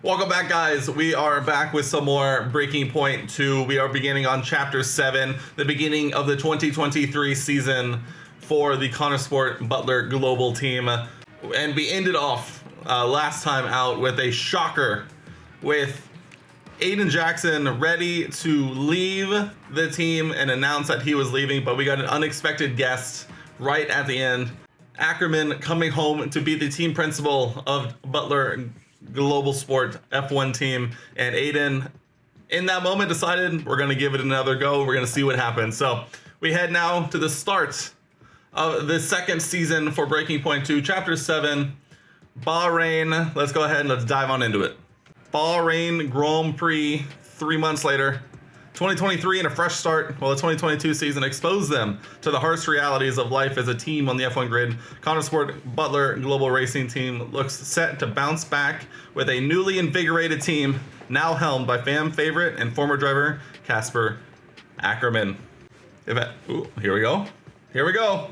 Welcome back, guys. We are back with some more Breaking Point 2. We are beginning on Chapter 7, the beginning of the 2023 season for the Connor Sport Butler Global team. And we ended off last time out with a shocker with Aiden Jackson ready to leave the team and announce that he was leaving, but we got an unexpected guest right at the end. Ackerman coming home to be the team principal of Butler Global Sport F1 team, and Aiden in that moment decided we're going to give it another go. We're going to see what happens. So we head now to the start of the second season for Breaking Point 2, Chapter 7, Bahrain. Let's go ahead and let's dive on into it. Bahrain Grand Prix 3 months later. 2023 and a fresh start. While the 2022 season exposed them to the harsh realities of life as a team on the F1 grid, Connor Sport Butler Global Racing Team looks set to bounce back with a newly invigorated team, now helmed by fan favorite and former driver Casper Ackerman. Ooh, here we go. Here we go.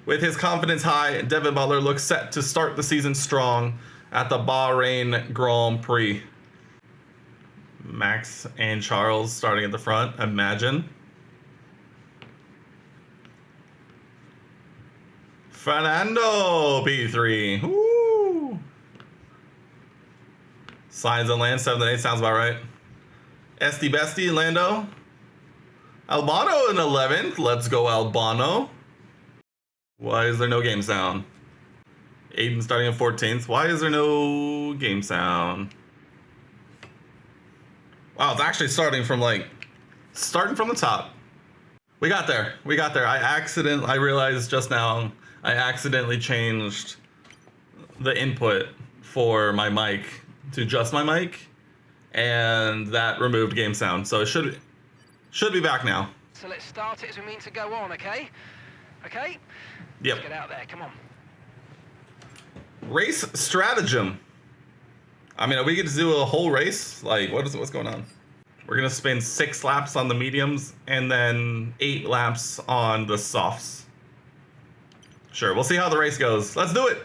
With his confidence high, Devon Butler looks set to start the season strong at the Bahrain Grand Prix. Max and Charles starting at the front, imagine. Fernando P3. Woo! Signs and land 7 and 8 sounds about right. SD Bestie, Lando. Albano in 11th. Let's go Albano. Why is there no game sound? Aiden starting at 14th. Why is there no game sound? Wow, it's actually starting from the top. We got there. I realized just now I accidentally changed the input for my mic to just my mic, and that removed game sound. So it should be back now. So let's start it as we mean to go on, okay? Okay? Yep. Let's get out there, come on. Race stratagem. I mean, are we going to do a whole race? Like, what's going on? We're going to spin 6 laps on the mediums and then 8 laps on the softs. Sure, we'll see how the race goes. Let's do it.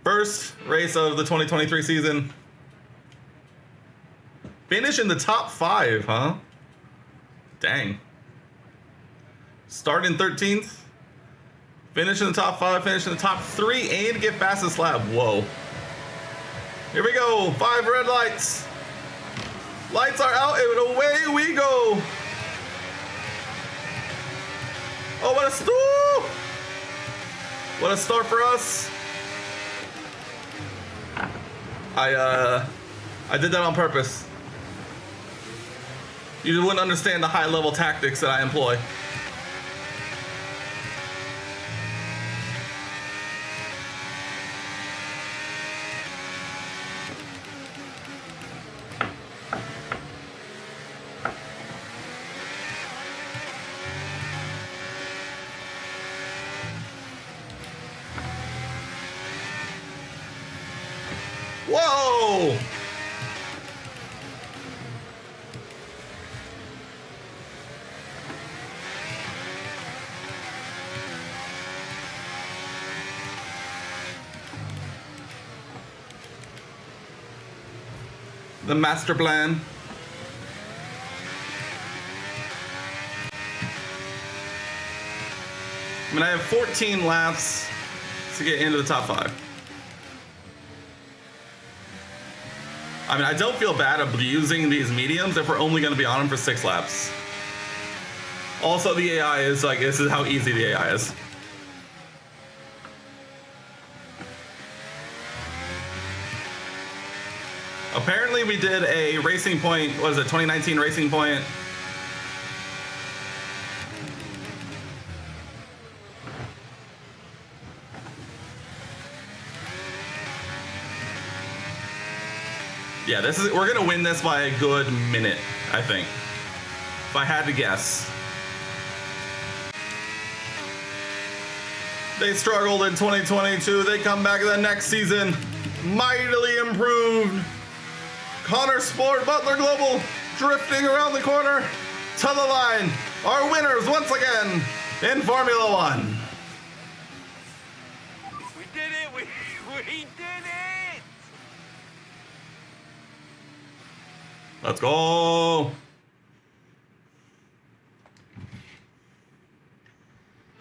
First race of the 2023 season. Finish in the top 5, huh? Dang. Start in 13th. Finish in the top 5, finish in the top 3, and get fastest lap. Whoa. Here we go. 5 red lights. Lights are out, and away we go. Oh, what a start! What a start for us. I did that on purpose. You wouldn't understand the high-level tactics that I employ. Whoa! The master plan. I mean, I have 14 laps to get into the top 5. I mean, I don't feel bad abusing these mediums if we're only going to be on them for 6 laps. Also, the AI is like, this is how easy the AI is. Apparently we did a Racing Point, what is it, 2019 Racing Point? Yeah, we're gonna win this by a good minute, I think. If I had to guess. They struggled in 2022, they come back the next season, mightily improved. Connor Sport, Butler Global, drifting around the corner to the line. Our winners once again in Formula One. We did it! We did it! Let's go.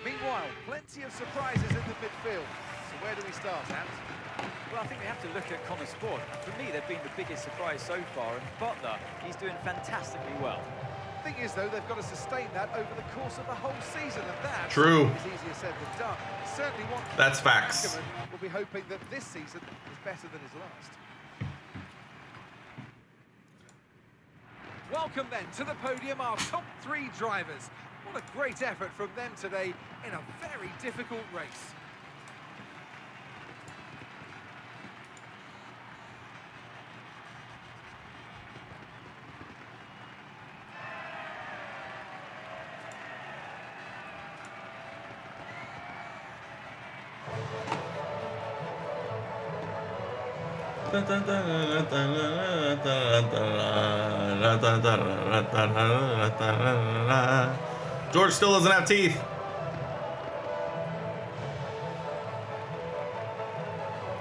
Meanwhile, plenty of surprises in the midfield. So where do we start, Hans? Well, I think we have to look at Connor Sport. For me, they've been the biggest surprise so far, and Butler, he's doing fantastically well. Thing is, though, they've got to sustain that over the course of the whole season, and that True. is easier said than done. Certainly one. That's facts. Ackerman will be hoping that this season is better than his last. Welcome then to the podium, our top 3 drivers. What a great effort from them today in a very difficult race. George still doesn't have teeth.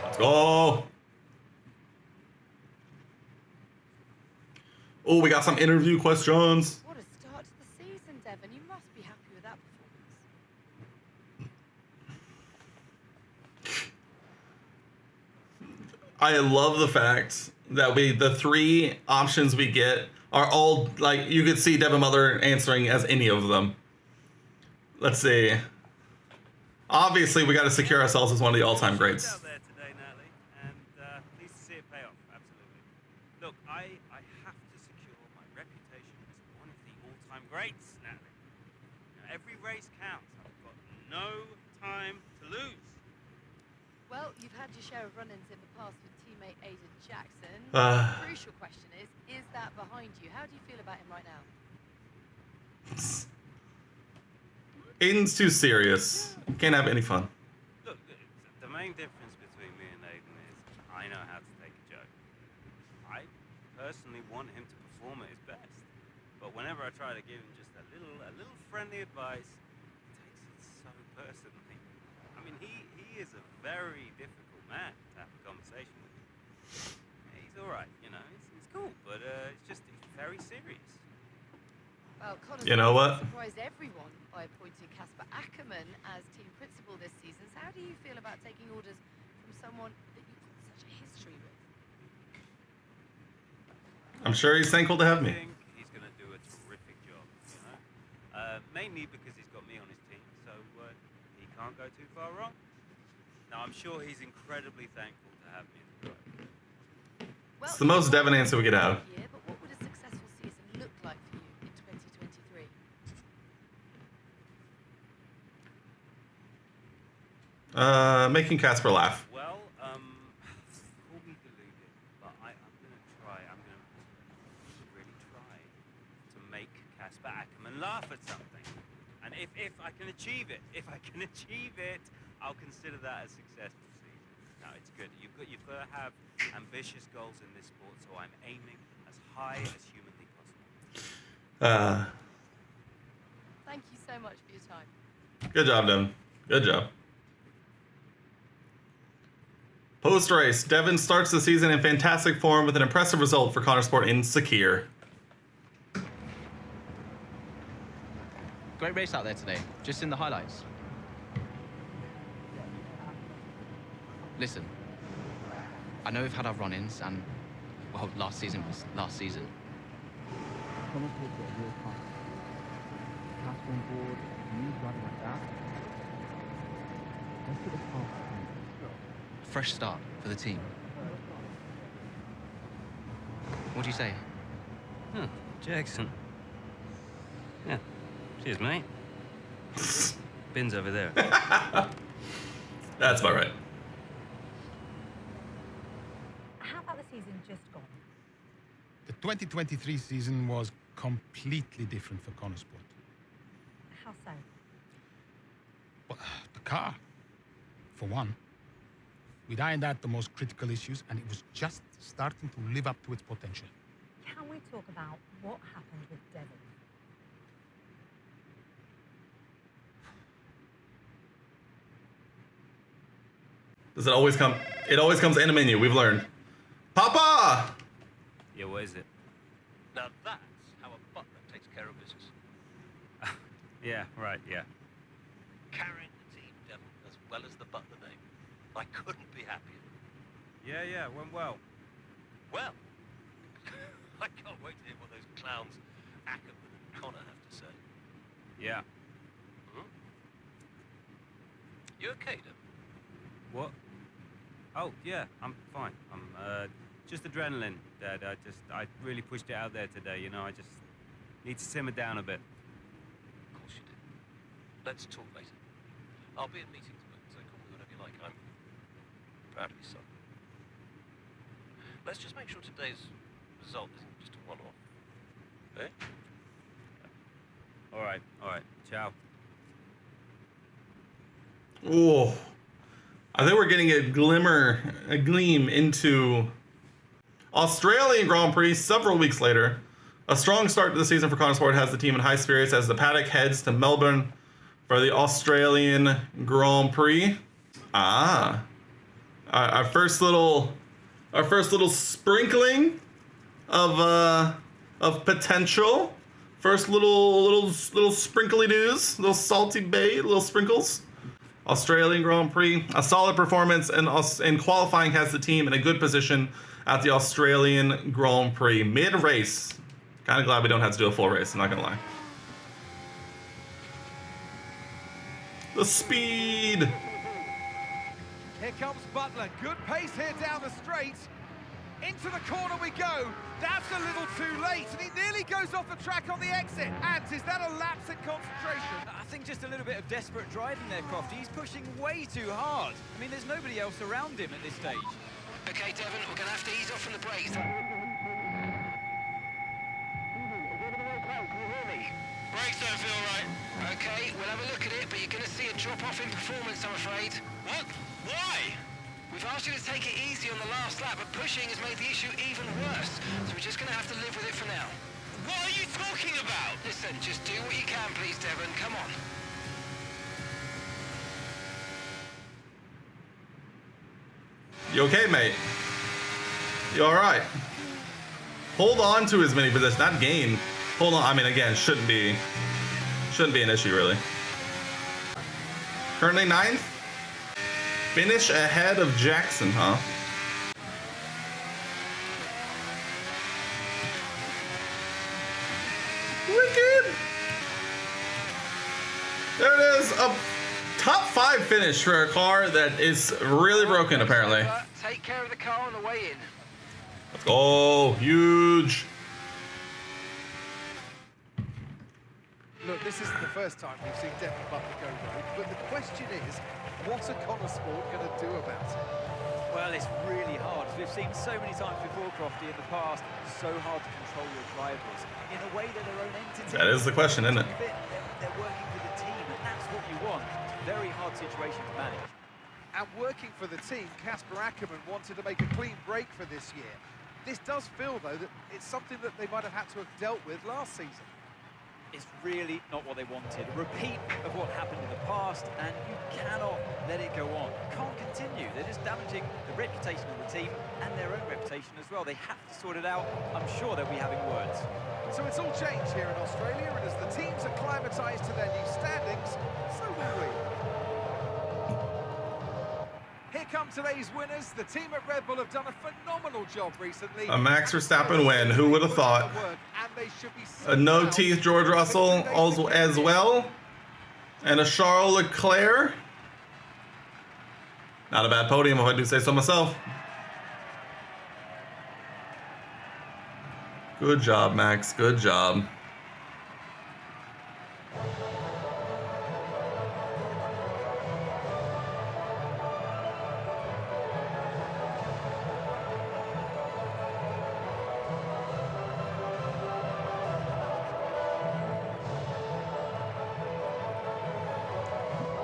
Let's go. Oh, we got some interview questions. What a start to the season, Devon. You must be happy with that performance. I love the fact that the 3 options we get are all, like, you could see Devon Butler answering as any of them. Let's see. Obviously, we got to secure ourselves as one of the all-time greats. Out there today, Natalie, and pleased to see it pay off. Absolutely. Look, I have to secure my reputation as one of the all-time greats, Natalie. Now, every race counts. I've got no time to lose. Well, you've had your share of run-ins in the past with teammate Aiden Jackson. Uh. The crucial question is that behind you? How do you feel about him right now? Aiden's too serious. Can't have any fun. Look, the main difference between me and Aiden is I know how to take a joke. I personally want him to perform at his best. But whenever I try to give him just a little friendly advice, he takes it so personally. I mean, he is a very difficult man to have a conversation with. He's all right, you know, he's cool, but it's very serious. Well, Connor's You know what? surprised everyone by appointing Casper Ackerman as team principal this season. So how do you feel about taking orders from someone that you've got such a history with? I'm sure he's thankful to have I me. think he's going to do a terrific job, you know. Mainly because he's got me on his team, so he can't go too far wrong. Now, I'm sure he's incredibly thankful to have me as a driver. Well, It's the most Devon answer we could have. yeah, but what would a successful season look like for you in 2023? Making Casper laugh. Well, call me deluded, but I'm going to try. I'm going to really try to make Casper Ackerman laugh at something. And if I can achieve it, I'll consider that a successful season. No, it's good. You've got to have ambitious goals in this sport, so I'm aiming as high as humanly possible. Thank you so much for your time. Good job, Devon. Good job. Post-race, Devon starts the season in fantastic form with an impressive result for Connorsport in Sakir. Great race out there today, just in the highlights. Listen, I know we've had our run-ins and, well, last season was last season. Fresh start for the team. What do you say? Jackson. Yeah. Cheers, mate. Bin's over there. That's about right. How about the season just gone? The 2023 season was completely different for Connorsport. How so? Well, the car, for one. We'd ironed out the most critical issues, and it was just starting to live up to its potential. Can we talk about what happened with Devon? Does it always come? It always comes in a menu, we've learned. Papa! Yeah, what is it? Now that's how a butler takes care of business. Yeah, right, yeah. Carrying the team, Devon, as well as the butler name. I couldn't be happier. Yeah, went well. Well, I can't wait to hear what those clowns, Ackerman and Connor, have to say. Yeah. You okay, Devon? What? Oh, yeah, I'm fine. I'm, just adrenaline, Dad. I really pushed it out there today, you know, I just need to simmer down a bit. Of course you did. Let's talk later. I'll be in meetings, but call me whatever you like. I'm proud of your son. Let's just make sure today's result isn't just a one-off. Eh? All right. Ciao. Oh, I think we're getting a gleam into Australian Grand Prix several weeks later. A strong start to the season for Connorsport has the team in high spirits as the paddock heads to Melbourne for the Australian Grand Prix. Our first little sprinkling of potential. First little sprinkly doos, little salty bay, little sprinkles. Australian Grand Prix, a solid performance in qualifying has the team in a good position at the Australian Grand Prix. Mid-race, kind of glad we don't have to do a full race, I'm not gonna lie. The speed. Here comes Butler. Good pace here down the straight. Into the corner we go. That's a little too late, and he nearly goes off the track on the exit. And is that a lapse in concentration? I think just a little bit of desperate driving there, Crofty. He's pushing way too hard. I mean, there's nobody else around him at this stage. Okay, Devon, we're going to have to ease off from the brakes. Brakes don't feel right. Okay, we'll have a look at it, but you're going to see a drop-off in performance, I'm afraid. What? Why? We've asked you to take it easy on the last lap, but pushing has made the issue even worse. So we're just going to have to live with it for now. What are you talking about? Listen, just do what you can, please, Devon. Come on. You okay, mate? You all right? Hold on to as many positions, not gain. Hold on. I mean, again, shouldn't be an issue really. Currently 9th. Finish ahead of Jackson, huh? Wicked. There it is. A top 5 finish for a car that is really broken, apparently. Take care of the car on the way in. Let's go. Huge. Look, this isn't the first time we've seen Devon Butler go rogue, but the question is, what are Connorsport going to do about it? Well, it's really hard. We've seen so many times before, Crofty, in the past, so hard to control your drivers. In a way, they're their own entity. That is the question, isn't it? They're working for the team, and that's what you want. Very hard situation to manage. And working for the team, Casper Ackerman wanted to make a clean break for this year. This does feel, though, that it's something that they might have had to have dealt with last season. It's really not what they wanted. A repeat of what happened in the past, and you cannot let it go on. You can't continue continue. They're just damaging the reputation of the team and their own reputation as well. They have to sort it out. I'm sure they'll be having words. So it's all changed here in Australia, and as the teams acclimatised to their new standings, so will we. Here come today's winners. The team at Red Bull have done a phenomenal job recently. A Max Verstappen win. Who would have thought? A no-teeth George Russell as well. And a Charles Leclerc. Not a bad podium, if I do say so myself. Good job, Max. Good job.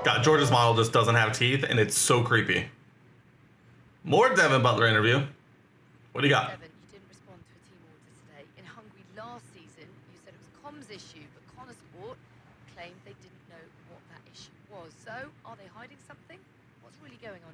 God, George's model just doesn't have teeth, and it's so creepy. More Devon Butler interview. What do you got? Devon, you didn't respond to a team order today. In Hungary last season, you said it was a comms issue, but Connorsport claimed they didn't know what that issue was. So, are they hiding something? What's really going on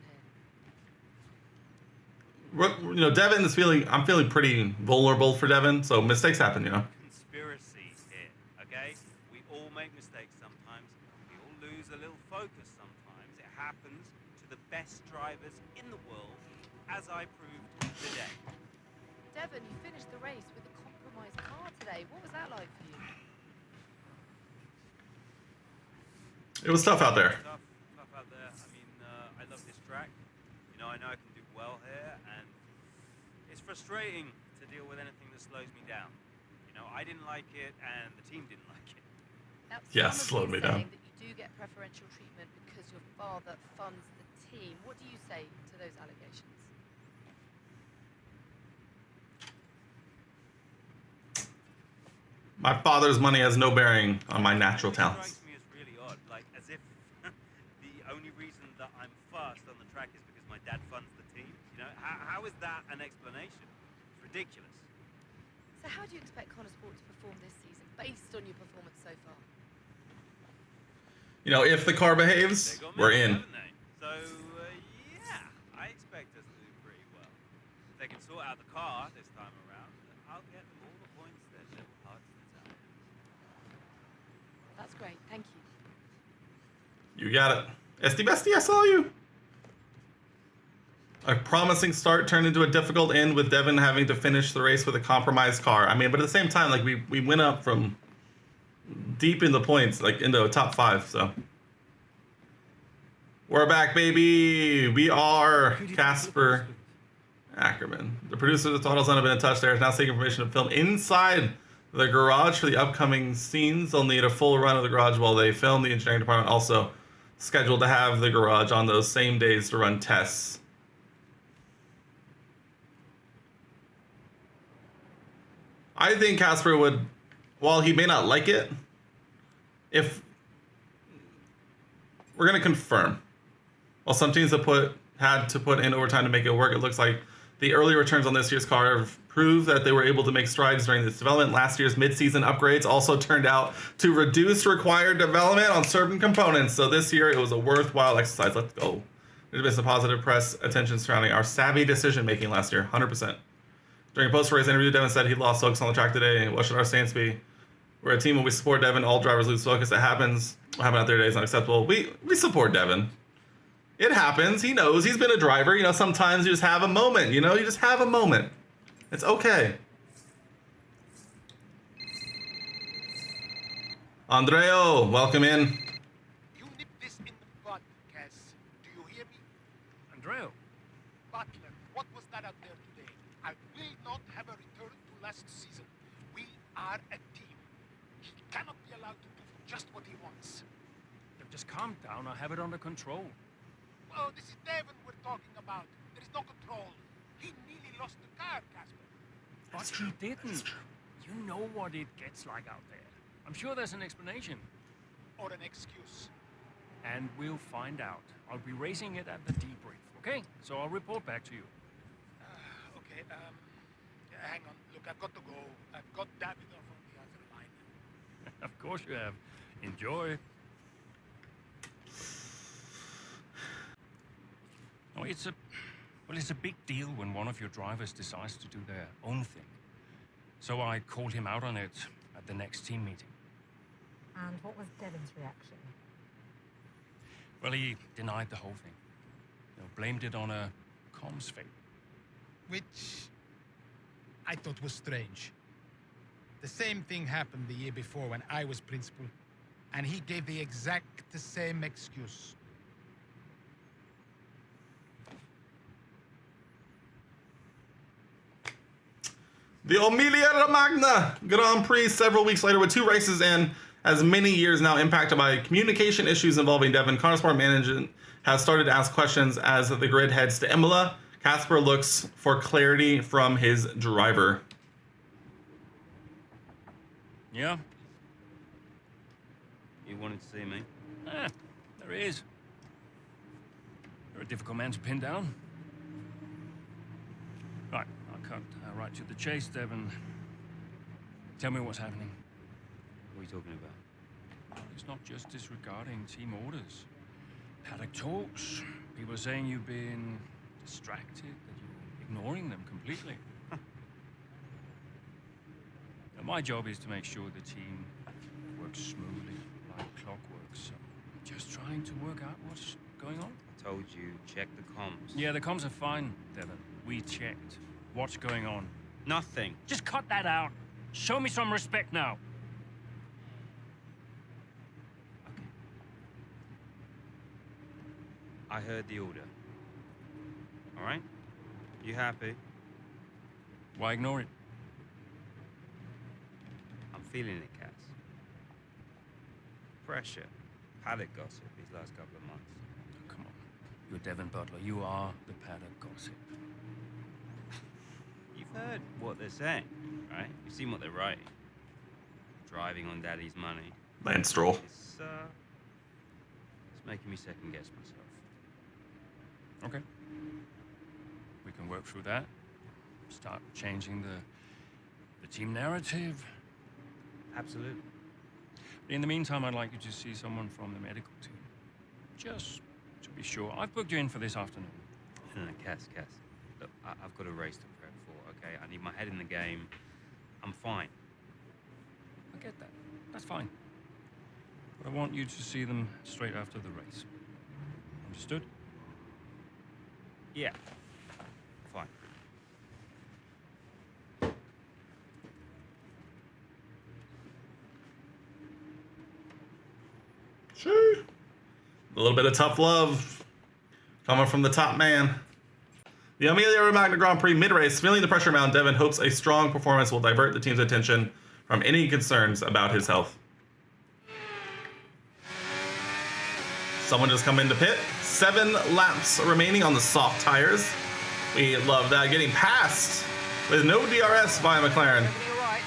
here? You know, Devon is feeling. I'm feeling pretty vulnerable for Devon, so mistakes happen, you know. Conspiracy here, okay? We all make mistakes sometimes. We all lose a little focus sometimes. It happens to the best drivers in the world, as I proved today. Devon, you finished the race with a compromised car today. What was that like for you? It was tough out there. Tough out there. I mean, I love this track. You know, I know I can do well here, and it's frustrating to deal with anything that slows me down. You know, I didn't like it, and the team didn't like it. Now, Yeah, some of slowed you me down. saying that you do get preferential treatment because your father funds the team. What do you say to those allegations? My father's money has no bearing on my natural It talents. strikes me as really odd, like as if the only reason that I'm fast on the track is because my dad funds the team. You know, how is that an explanation? It's ridiculous. So how do you expect Connorsport to perform this season based on your performance so far? You know, if the car They behaves, got we're me, in. haven't they? So yeah, I expect us to do pretty well. If they can sort out the car this time around, I'll get them all the points that their hearts desire. That's great, thank you. You got it. Esty Bestie, I saw you. A promising start turned into a difficult end with Devon having to finish the race with a compromised car. I mean, but at the same time, like we went up from deep in the points, like into a top 5, so. We're back, baby. We are Casper Ackerman. The producer of the Total Zone have been in touch. There is now seeking permission to film inside the garage for the upcoming scenes. They'll need a full run of the garage while they film. The engineering department also scheduled to have the garage on those same days to run tests. I think Casper would, while he may not like it, if we're going to confirm. While some teams have had to put in overtime to make it work, it looks like the early returns on this year's car have proved that they were able to make strides during this development. Last year's mid-season upgrades also turned out to reduce required development on certain components. So this year it was a worthwhile exercise. Let's go. There's been some positive press attention surrounding our savvy decision-making last year, 100%. During a post-race interview, Devon said he lost focus on the track today. What should our stance be? We're a team when we support Devon. All drivers lose focus. It happens. What happened out there today is unacceptable. We support Devon. It happens. He knows. He's been a driver. You know, sometimes you just have a moment. You know, you just have a moment. It's okay. Andreo, welcome in. You nip this in the bud, Cass. Do you hear me? Andreo. Butler, what was that out there today? I will not have a return to last season. We are a team. He cannot be allowed to do just what he wants. Just calm down. I have it under control. Oh, this is Devon we're talking about. There is no control. He nearly lost the car, Casper. But he didn't. You know what it gets like out there. I'm sure there's an explanation. Or an excuse. And we'll find out. I'll be racing it at the debrief, okay? So I'll report back to you. Okay, hang on. Look, I've got to go. I've got David on the other line. Of course you have. Enjoy. it's a big deal when one of your drivers decides to do their own thing. So I called him out on it at the next team meeting. And what was Devon's reaction? Well, he denied the whole thing. Blamed it on a comms failure. Which I thought was strange. The same thing happened the year before when I was principal, and he gave the exact same excuse. The Emilia-Romagna Grand Prix several weeks later with 2 races in, as many years now impacted by communication issues involving Devon. Connosport management has started to ask questions as the grid heads to Imola. Casper looks for clarity from his driver. Yeah? You wanted to see me? There he is. You're a difficult man to pin down. Right, I'll cut right to the chase, Devon. Tell me what's happening. What are you talking about? Well, it's not just disregarding team orders. Paddock talks. People are saying you've been distracted, that you're ignoring them completely. Now, my job is to make sure the team works smoothly, like clockwork, so I'm just trying to work out what's going on. I told you, check the comms. Yeah, the comms are fine, Devon. We checked. What's going on? Nothing. Just cut that out. Show me some respect now. Okay. I heard the order. All right? You happy? Why ignore it? I'm feeling it, Cass. Pressure. Paddock gossip these last couple of months. Come on. You're Devon Butler. You are the paddock gossip. You've heard what they're saying, right? You've seen what they're writing. Driving on Daddy's money. Lance Stroll. It's making me second guess myself. Okay. We can work through that. Start changing the team narrative. Absolutely. In the meantime, I'd like you to see someone from the medical team. Just to be sure. I've booked you in for this afternoon. No, Cass. Look, I've got a race to prep for, okay? I need my head in the game. I'm fine. I get that. That's fine. But I want you to see them straight after the race. Understood? Yeah. Fine. Sure. A little bit of tough love coming from the top man. The Emilia-Romagna Grand Prix mid-race, feeling the pressure mount, Devon hopes a strong performance will divert the team's attention from any concerns about his health. Someone just come into pit. 7 laps remaining on the soft tires. We love that. Getting passed with no DRS by McLaren. You're right.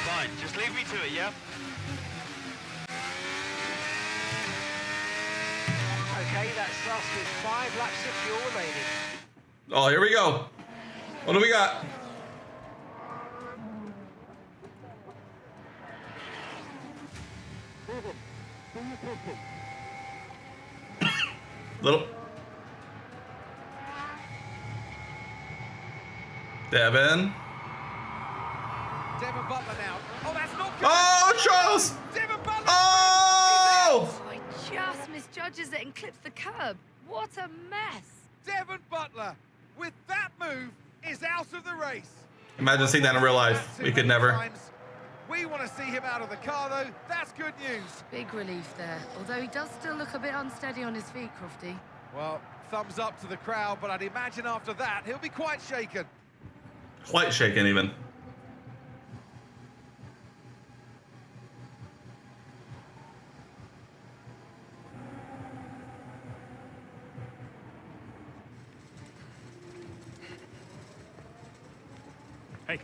Fine. Just leave me to it, yeah? Okay, that's us with 5 laps of fuel remaining. Oh, here we go. What do we got? Little Devon. Devon Butler now. Oh, that's not good. Oh, Charles! Devon Butler. Oh! Oh, he just misjudges it and clips the curb. What a mess. Devon Butler, with that move, is out of the race. Imagine seeing that in real life. We could never. We want to see him out of the car, though. That's good news. Big relief there, although he does still look a bit unsteady on his feet, Crofty. Well, thumbs up to the crowd, but I'd imagine after that, he'll be quite shaken. Quite shaken, even. Hey.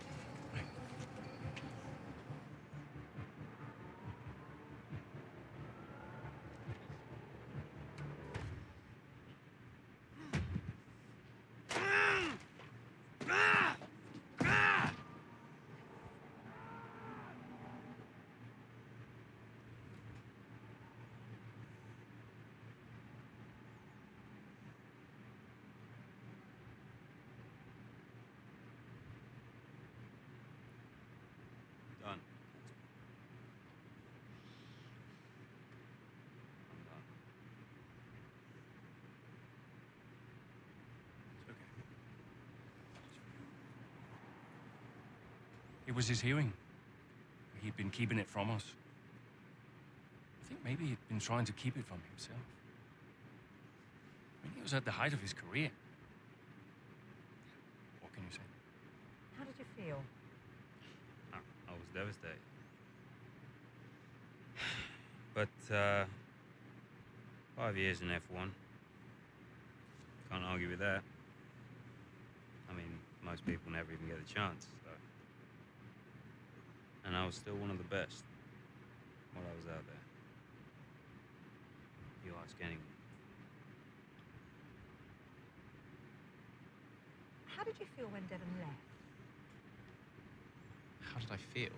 It was his hearing. He'd been keeping it from us. I think maybe he'd been trying to keep it from himself. I mean, he was at the height of his career. What can you say? How did you feel? I was devastated. But 5 years in F1. Can't argue with that. I mean, most people never even get a chance, so. And I was still one of the best while I was out there. You ask anyone. How did you feel when Devon left? How did I feel?